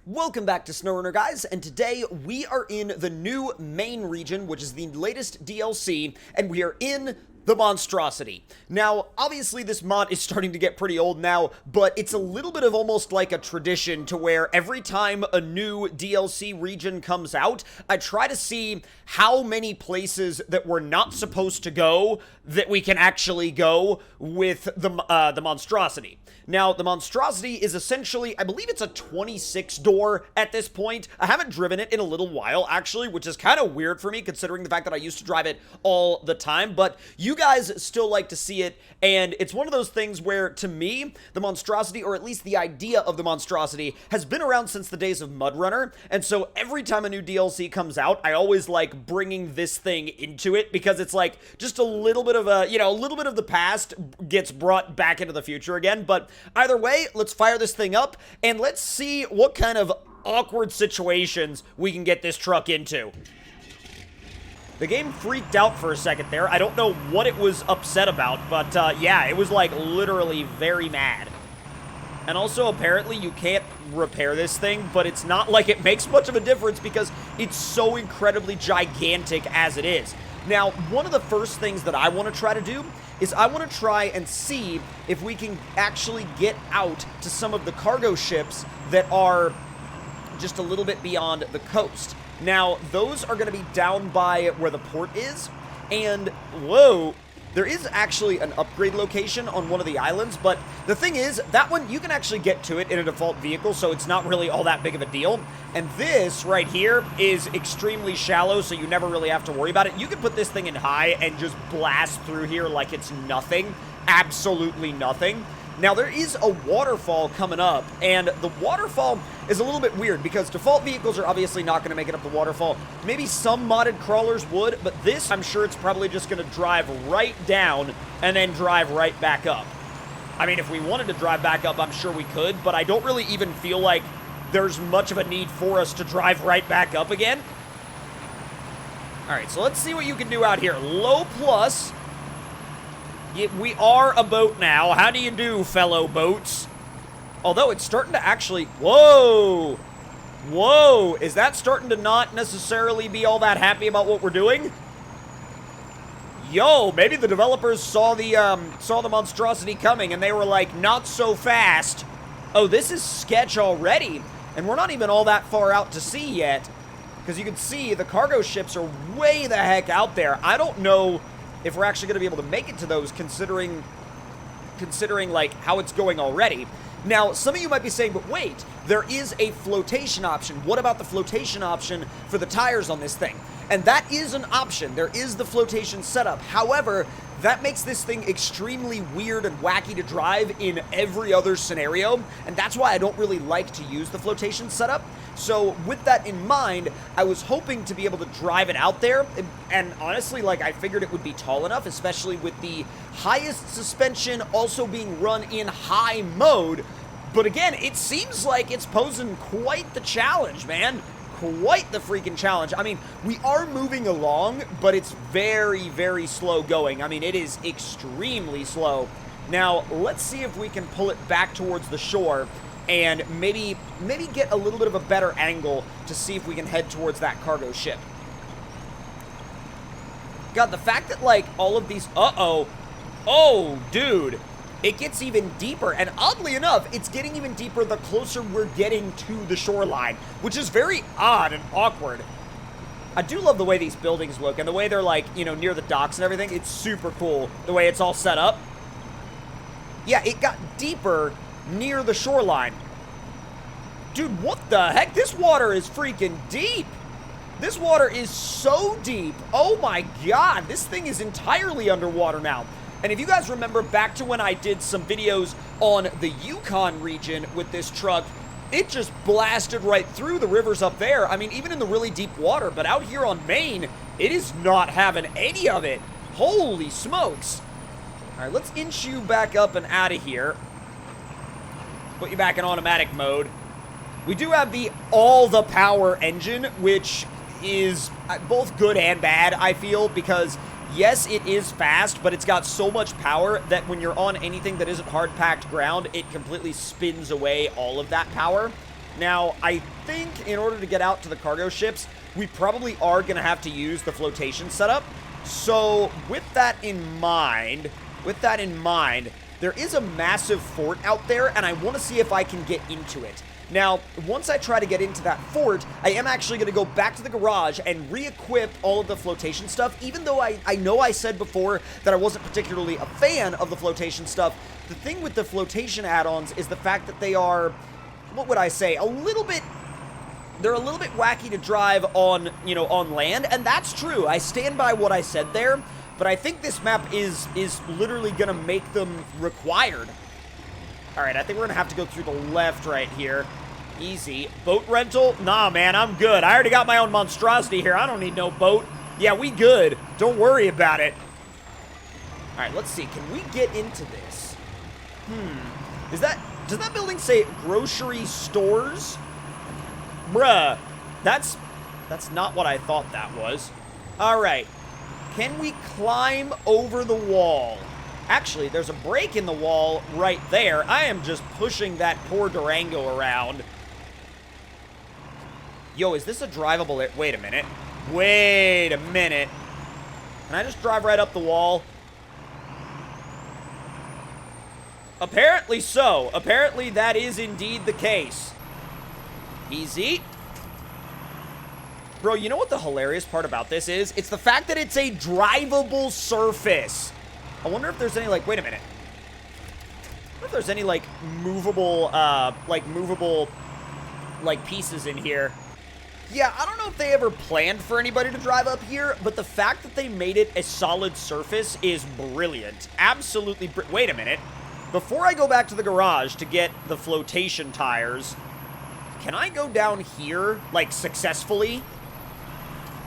Welcome back to SnowRunner, guys, and today we are in the new Maine region, which is the latest DLC, and we are in the Monstrosity. Now, obviously this mod is starting to get pretty old now, but it's a little bit of almost like a tradition to where every time a new DLC region comes out, I try to see how many places that we're not supposed to go that we can actually go with the Monstrosity. Now, the Monstrosity is essentially, I believe it's a 26 door at this point. I haven't driven it in a little while, actually, which is kind of weird for me, considering the fact that I used to drive it all the time, but you guys still like to see it, and it's one of those things where, to me, the Monstrosity, or at least the idea of the Monstrosity, has been around since the days of MudRunner, and so every time a new DLC comes out, I always like bringing this thing into it, because it's like, just a little bit of a, a little bit of the past gets brought back into the future again, but either way, let's fire this thing up, and let's see what kind of awkward situations we can get this truck into. The game freaked out for a second there. I don't know what it was upset about, but yeah, it was like literally very mad. And also, apparently, you can't repair this thing, but it's not like it makes much of a difference because it's so incredibly gigantic as it is. Now, one of the first things that I want to try to do is I want to try and see if we can actually get out to some of the cargo ships that are just a little bit beyond the coast. Now, those are going to be down by where the port is, and whoa, there is actually an upgrade location on one of the islands, but the thing is, that one, you can actually get to it in a default vehicle, so it's not really all that big of a deal. And this right here is extremely shallow, so you never really have to worry about it. You can put this thing in high and just blast through here like it's nothing, absolutely nothing. Now, there is a waterfall coming up, and the waterfall is a little bit weird because default vehicles are obviously not going to make it up the waterfall. Maybe some modded crawlers would, but this, I'm sure it's probably just going to drive right down and then drive right back up. I mean, if we wanted to drive back up, I'm sure we could, but I don't really even feel like there's much of a need for us to drive right back up again. All right, so let's see what you can do out here. Low plus. We are a boat now. How do you do, fellow boats? Although it's starting to actually... Whoa! Whoa! Is that starting to not necessarily be all that happy about what we're doing? Yo, maybe the developers saw the Monstrosity coming and they were like, not so fast. Oh, this is sketch already. And we're not even all that far out to sea yet. Because you can see the cargo ships are way the heck out there. I don't know if we're actually going to be able to make it to those, considering like how it's going already. Now, some of you might be saying, but wait, there is a flotation option. What about the flotation option for the tires on this thing? And that is an option. There is the flotation setup. However, that makes this thing extremely weird and wacky to drive in every other scenario, and that's why I don't really like to use the flotation setup. So with that in mind, I was hoping to be able to drive it out there, and honestly, like, I figured it would be tall enough, especially with the highest suspension also being run in high mode. But again, it seems like it's posing quite the challenge, man. Quite the freaking challenge. I mean, we are moving along, but it's very, very slow going. I mean, it is extremely slow. Now, let's see if we can pull it back towards the shore and maybe get a little bit of a better angle to see if we can head towards that cargo ship. God, the fact that, like, all of these... Uh-oh. Oh, dude. It gets even deeper, and oddly enough, it's getting even deeper the closer we're getting to the shoreline, which is very odd and awkward. I do love the way these buildings look, and the way they're, like, near the docks and everything. It's super cool, the way it's all set up. Yeah, it got deeper near the shoreline. Dude, what the heck? This water is freaking deep. This water is so deep. Oh my god, this thing is entirely underwater now. And if you guys remember back to when I did some videos on the Yukon region with this truck, it just blasted right through the rivers up there. I mean, even in the really deep water, but out here on Maine, it is not having any of it. Holy smokes. All right, let's inch you back up and out of here. Put you back in automatic mode. We do have the all the power engine, which is both good and bad, I feel, because yes, it is fast, but it's got so much power that when you're on anything that isn't hard-packed ground, it completely spins away all of that power. Now, I think in order to get out to the cargo ships, we probably are going to have to use the flotation setup. So, with that in mind, there is a massive fort out there, and I want to see if I can get into it. Now, once I try to get into that fort, I am actually going to go back to the garage and re-equip all of the flotation stuff, even though I know I said before that I wasn't particularly a fan of the flotation stuff. The thing with the flotation add-ons is the fact that they are, what would I say, they're a little bit wacky to drive on, on land, and that's true. I stand by what I said there, but I think this map is literally going to make them required. All right, I think we're going to have to go through the left right here. Easy. Boat rental? Nah, man, I'm good. I already got my own Monstrosity here. I don't need no boat. Yeah, we good. Don't worry about it. All right, let's see. Can we get into this? Does that building say grocery stores? Bruh, that's not what I thought that was. All right. Can we climb over the wall? Actually, there's a break in the wall right there. I am just pushing that poor Durango around. Yo, is this a drivable... Wait a minute. Wait a minute. Can I just drive right up the wall? Apparently so. Apparently that is indeed the case. Easy. Bro, you know what the hilarious part about this is? It's the fact that it's a drivable surface. I wonder if there's any, like, wait a minute. I wonder if there's any, like, movable, pieces in here. Yeah, I don't know if they ever planned for anybody to drive up here, but the fact that they made it a solid surface is brilliant. Absolutely wait a minute. Before I go back to the garage to get the flotation tires, can I go down here, like, successfully?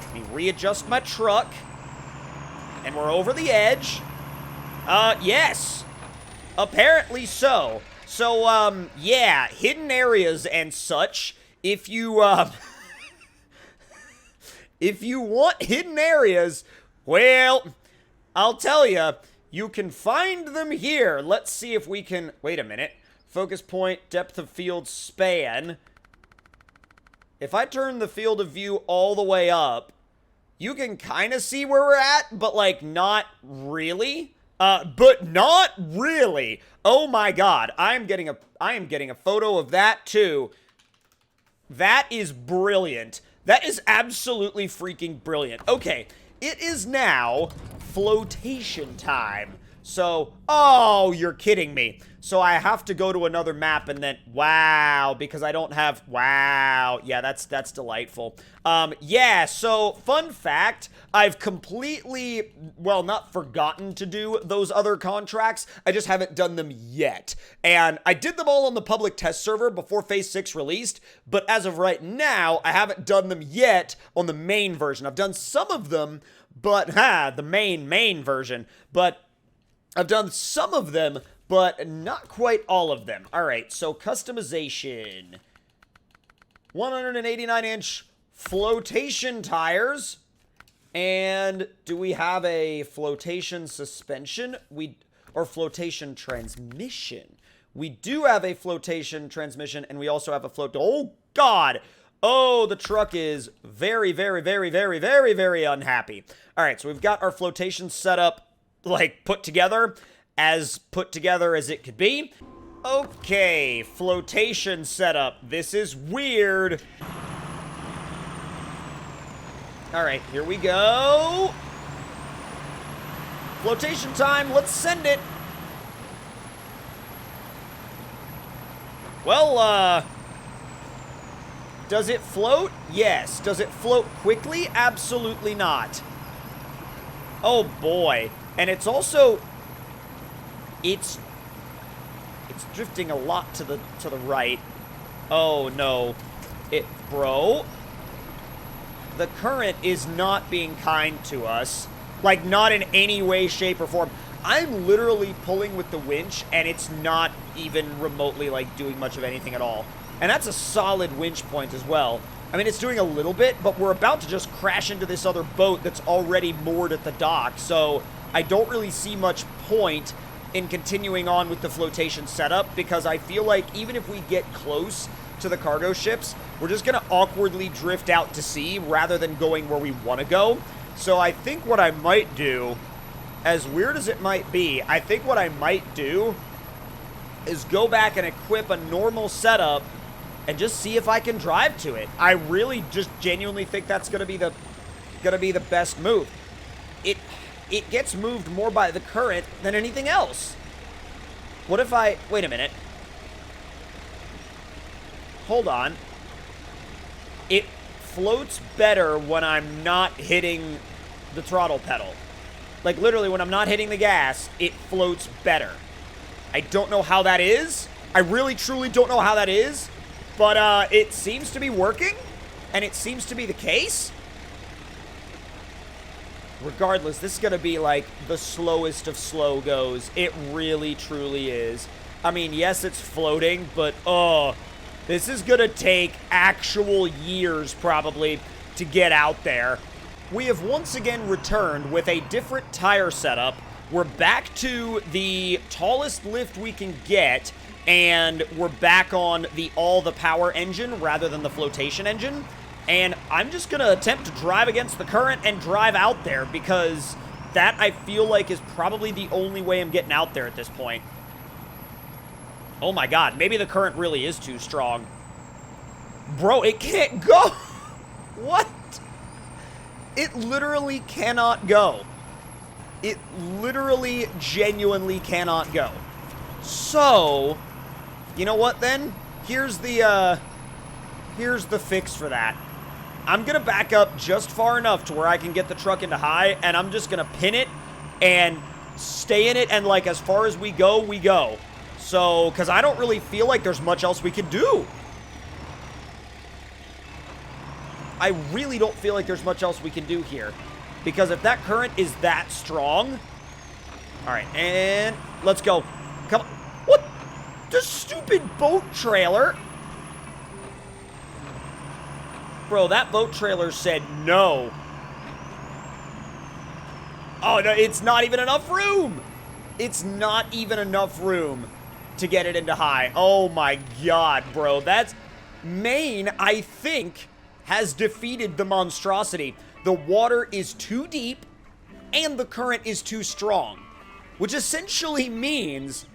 Let me readjust my truck. And we're over the edge. Yes. Apparently so. So, yeah, hidden areas and such. If you, if you want hidden areas, well, I'll tell you, you can find them here. Let's see if we can, wait a minute. Focus point, depth of field, span. If I turn the field of view all the way up, you can kind of see where we're at, but, like, not really. But not really. Oh my god. I am getting a photo of that too. That is brilliant. That is absolutely freaking brilliant. Okay, it is now flotation time. So, oh, you're kidding me. So I have to go to another map and then, wow, because I don't have, wow. Yeah, that's delightful. Yeah, so fun fact, I've completely, well, not forgotten to do those other contracts. I just haven't done them yet. And I did them all on the public test server before Phase 6 released, but as of right now, I haven't done them yet on the main version. I've done some of them, but, the main version, but I've done some of them, but not quite all of them. All right, so customization. 189-inch flotation tires. And do we have a flotation suspension? Or flotation transmission. We do have a flotation transmission, and we also have a oh, God! Oh, the truck is very, very, very, very, very, very unhappy. All right, so we've got our flotation setup, like, put together as it could be. Okay, flotation setup. This is weird. All right, here we go. Flotation time, let's send it. Well, does it float? Yes. Does it float quickly? Absolutely not. Oh boy. And it's also, it's drifting a lot to the right. Oh no. Bro, the current is not being kind to us. Like, not in any way, shape, or form. I'm literally pulling with the winch, and it's not even remotely, like, doing much of anything at all. And that's a solid winch point as well. I mean, it's doing a little bit, but we're about to just crash into this other boat that's already moored at the dock, so I don't really see much point in continuing on with the flotation setup, because I feel like even if we get close to the cargo ships, we're just going to awkwardly drift out to sea rather than going where we want to go. So I think what I might do, as weird as it might be, I think what I might do is go back and equip a normal setup and just see if I can drive to it. I really just genuinely think that's going to be the best move. It gets moved more by the current than anything else. What if I... Wait a minute. Hold on. It floats better when I'm not hitting the throttle pedal. Like, literally, when I'm not hitting the gas, it floats better. I don't know how that is. I really, truly don't know how that is. But, it seems to be working. And it seems to be the case. Regardless, this is going to be, like, the slowest of slow goes. It really, truly is. I mean, yes, it's floating, but, this is going to take actual years, probably, to get out there. We have once again returned with a different tire setup. We're back to the tallest lift we can get, and we're back on all the power engine rather than the flotation engine. And I'm just going to attempt to drive against the current and drive out there because that, I feel like, is probably the only way I'm getting out there at this point. Oh my god, maybe the current really is too strong. Bro, it can't go! What? It literally cannot go. It literally, genuinely cannot go. So, you know what then? Here's the fix for that. I'm going to back up just far enough to where I can get the truck into high, and I'm just going to pin it and stay in it, and, like, as far as we go, we go. So, because I don't really feel like there's much else we can do. I really don't feel like there's much else we can do here. Because if that current is that strong... Alright, and let's go. Come on. What? The stupid boat trailer... Bro, that boat trailer said no. Oh, no, it's not even enough room. It's not even enough room to get it into high. Oh, my God, bro. That's... Maine, I think, has defeated the Monstrosity. The water is too deep, and the current is too strong. Which essentially means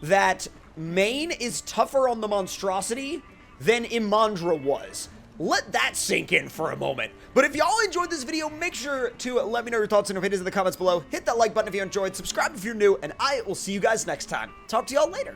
that Maine is tougher on the Monstrosity than Imandra was. Let that sink in for a moment. But if y'all enjoyed this video, make sure to let me know your thoughts and opinions in the comments below. Hit that like button if you enjoyed, subscribe if you're new, and I will see you guys next time. Talk to y'all later.